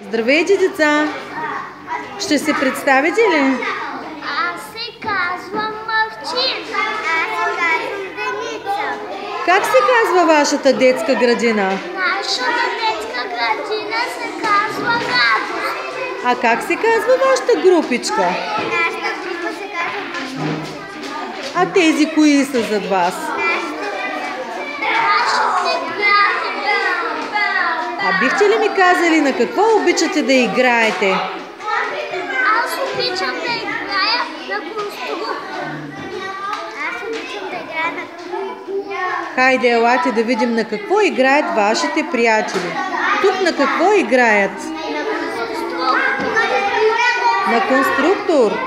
Здравейте, деца! Ще се представите ли? Аз се казвам Мартин. Аз се казвам Деница. Как се казва вашата детска градина? Нашата детска градина се казва Радост. А как се казва вашата групичка? Нашата група се казва Бушка. А тези кои са зад вас? Нашите приятели. А бихте ли ми казали на какво обичате да играете? Аз обичам да играя на конструктор. Аз обичам да играя на конструктор. Хайде, елате да видим на какво играят вашите приятели. Тук на какво играят? На конструктор.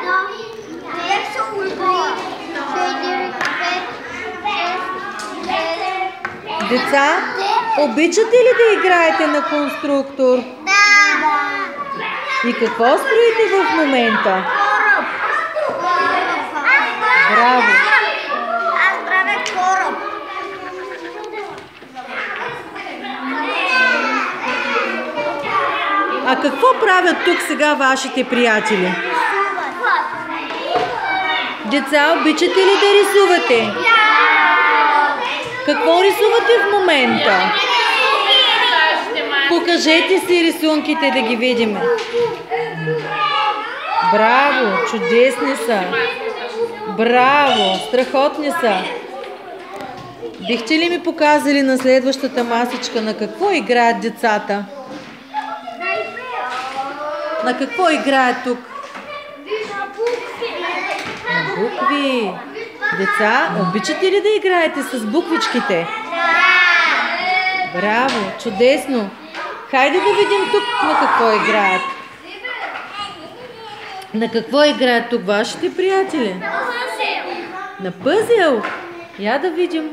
Деца, обичате ли да играете на конструктор? Да. И какво строите в момента? Браво! Аз правя кораб. А какво правят тук сега вашите приятели? Деца, обичате ли да рисувате? Какво рисувате в момента? Покажете си рисунките да ги видим. Браво! Чудесни са! Браво! Страхотни са! Бихте ли ми показали на следващата масичка на какво играят децата? На какво играят тук? На букви! Деца, обичате ли да играете с буквичките? Браво! Чудесно! Хайде да видим тук на какво играят. На какво играят тук вашите приятели? На пъзел! Я да видим.